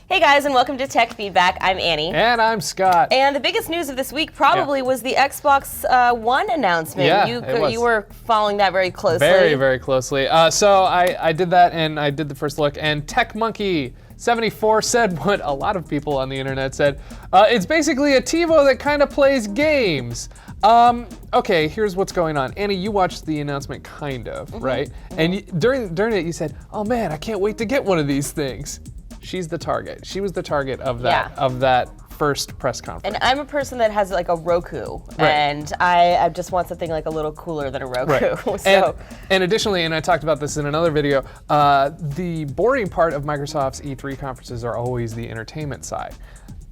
Hey guys, and welcome to Tech Feedback. I'm Annie. And I'm Scott. And the biggest news of this week probably was the Xbox One announcement. Yeah, you were following that very closely. Very, very closely. So I did that, and I did the first look, and Tech Monkey 74 said what a lot of people on the internet said. It's basically a TiVo that kind of plays games. Okay, here's what's going on. Annie, you watched the announcement, kind of, right? And during it, you said, "Oh man, I can't wait to get one of these things." She's the target. She was the target of that first press conference. And I'm a person that has like a Roku, and I just want something like a little cooler than a Roku. Right. And additionally, and I talked about this in another video, the boring part of Microsoft's E3 conferences are always the entertainment side.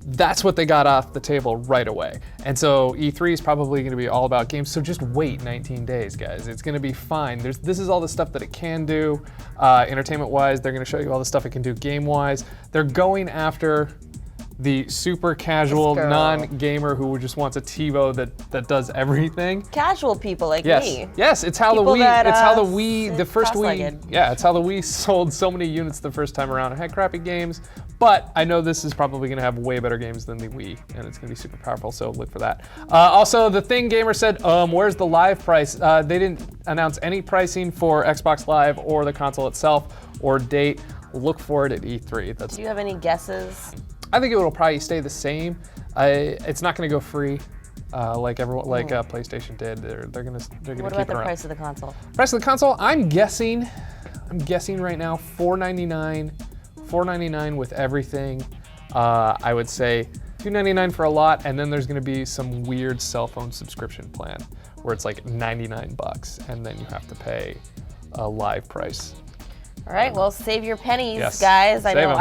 That's what they got off the table right away. And so E3 is probably going to be all about games, so just wait 19 days, guys. It's going to be fine. This is all the stuff that it can do, entertainment-wise. They're going to show you all the stuff it can do game-wise. They're going after the super casual non-gamer who just wants a TiVo that does everything. Casual people like me. Yes, it's how people the Wii, the first cross-legged. Wii, yeah, it's how the Wii sold so many units the first time around. It had crappy games, but I know this is probably going to have way better games than the Wii, and it's going to be super powerful, so look for that. Also, the Thing Gamer said, where's the live price? They didn't announce any pricing for Xbox Live or the console itself or date. Look for it at E3. Do you have any guesses? I think it will probably stay the same. It's not going to go free like PlayStation did. They're going to keep it around. What about the price of the console? Price of the console, I'm guessing right now $499 with everything. I would say $299 for a lot, and then there's going to be some weird cell phone subscription plan where it's like $99, and then you have to pay a live price. All right, well, save your pennies, yes. guys. I know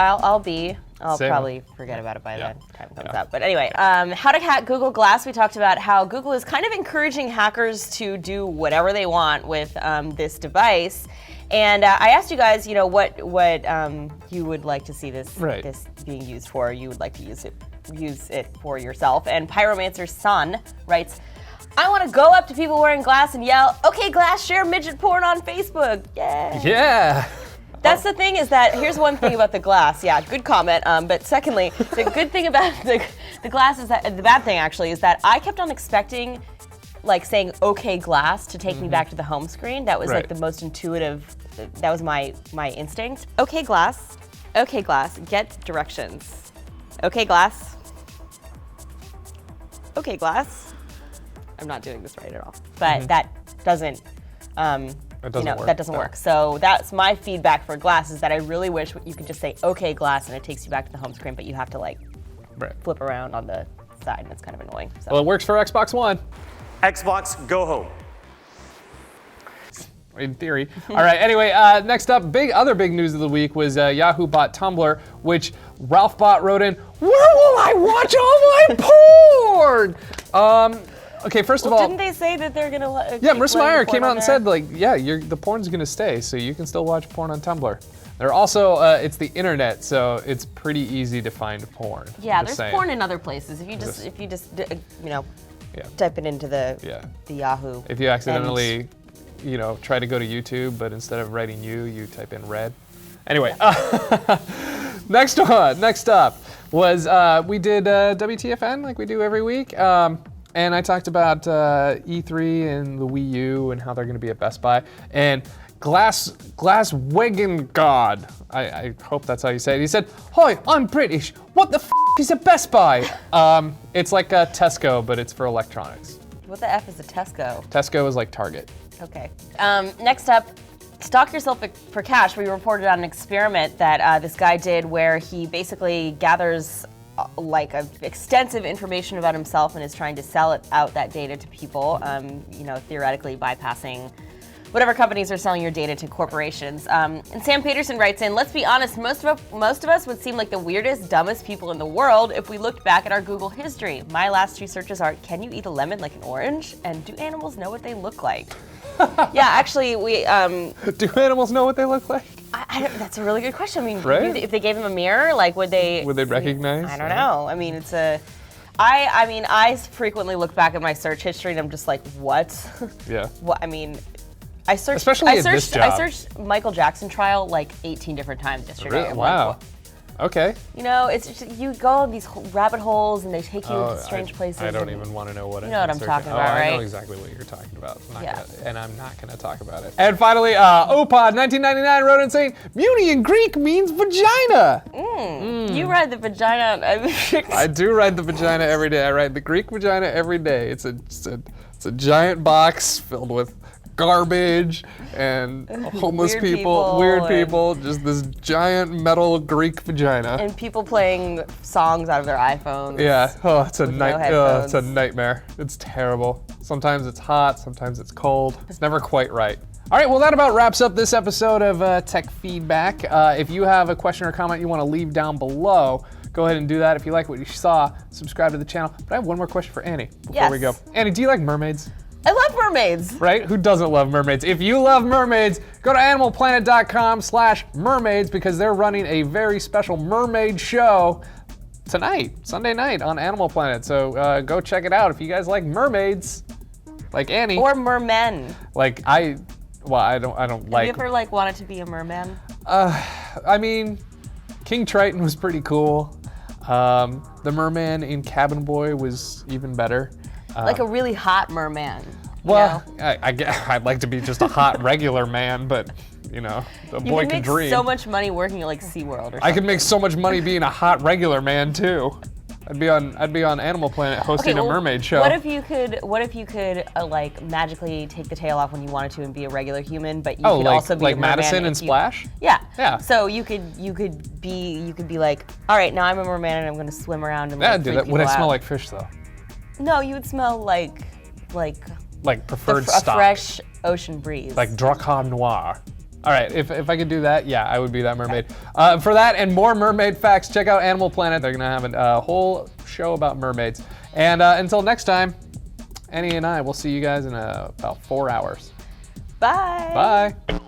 Save I'll Save probably forget about it by the time it comes Yeah. out. But anyway, how to hack Google Glass. We talked about how Google is kind of encouraging hackers to do whatever they want with this device. And I asked you guys, what you would like to see this being used for. You would like to use it for yourself. And Pyromancer's son writes, I want to go up to people wearing glass and yell, "Okay, glass, share midget porn on Facebook." Yay. Yeah. That's the thing is that, here's one thing about the glass. Yeah, good comment. But secondly, the good thing about the glass is that, the bad thing actually, is that I kept on expecting, like saying "Okay, glass" to take me back to the home screen. That was like the most intuitive, that was my instinct. Okay, glass, get directions. Okay, glass. Okay, glass. I'm not doing this right at all, but that doesn't, that doesn't work. So that's my feedback for glass, is that I really wish you could just say "Okay, glass" and it takes you back to the home screen, but you have to flip around on the side, and it's kind of annoying. So. Well, it works for Xbox One. Xbox, go home. In theory. All right, anyway, next up, other big news of the week was Yahoo bought Tumblr, which Ralph Bot wrote in, "Where will I watch all my porn?" Okay, first of all, didn't they say that they're gonna? Marissa Mayer came out and said, the porn's gonna stay, so you can still watch porn on Tumblr. They're also, it's the internet, so it's pretty easy to find porn. Yeah, there's porn in other places. If you just type it into the Yahoo. If you accidentally, try to go to YouTube, but instead of writing you type in red. Anyway, next up was we did WTF Em like we do every week. And I talked about E3 and the Wii U and how they're going to be at Best Buy. And Glasswegengod, I hope that's how you say it. He said, "Hi, I'm British. What the is a Best Buy?" It's like a Tesco, but it's for electronics. What the F is a Tesco? Tesco is like Target. Okay. Next up, Stalk Yourself for Cash. We reported on an experiment that this guy did where he basically gathers extensive information about himself and is trying to sell that data to people, theoretically bypassing whatever companies are selling your data to corporations. And Sam Peterson writes in, "Let's be honest, most of us would seem like the weirdest, dumbest people in the world if we looked back at our Google history. My last 2 searches are, can you eat a lemon like an orange? And do animals know what they look like?" Yeah, actually, we... Do animals know what they look like? That's a really good question. I mean, right? If they gave them a mirror, would they... Would they recognize? I don't know. I mean, I frequently look back at my search history and I'm just like, what? Yeah. What? I mean, I searched. Especially at this job. I searched Michael Jackson trial 18 different times yesterday. Really? Wow. Okay. You know, it's just, you go in these rabbit holes and they take you into strange places. I don't and even want to know what you know what I'm talking about, I know right? exactly what you're talking about. Yeah. And I'm not going to talk about it. And finally, Opod 1999 wrote in saying, Muni in Greek means vagina. You ride the vagina. I do ride the vagina every day. I ride the Greek vagina every day. It's a giant box filled with garbage and homeless weird people, just this giant metal Greek vagina. And people playing songs out of their iPhones. Yeah, it's a headphones. nightmare. It's terrible. Sometimes it's hot, sometimes it's cold. It's never quite right. All right, well that about wraps up this episode of Tech Feedback. If you have a question or comment you want to leave down below, go ahead and do that. If you like what you saw, subscribe to the channel. But I have one more question for Annie before we go. Annie, do you like mermaids? I love mermaids. Right? Who doesn't love mermaids? If you love mermaids, go to animalplanet.com/mermaids because they're running a very special mermaid show tonight, Sunday night on Animal Planet. So go check it out if you guys like mermaids, like Annie. Or mermen. Like I don't like. Have you ever wanted to be a merman? I mean, King Triton was pretty cool. The merman in Cabin Boy was even better. Like a really hot merman. Well, I'd like to be just a hot regular man, but you know, the boy can dream. You can make so much money working at SeaWorld or something. I could make so much money being a hot regular man too. I'd be on Animal Planet hosting a mermaid show. What if you could magically take the tail off when you wanted to and be a regular human, but you could also be a merman? Madison and Splash? Yeah. Yeah. So you could be like, all right, now I'm a merman and I'm going to swim around and do that. Would I smell like fish though? No, you would smell like preferred a stock. Fresh ocean breeze. Like Dracar Noir. All right, if I could do that, yeah, I would be that mermaid. For that and more mermaid facts, check out Animal Planet. They're gonna have a whole show about mermaids. And until next time, Annie and I will see you guys in about 4 hours. Bye. Bye.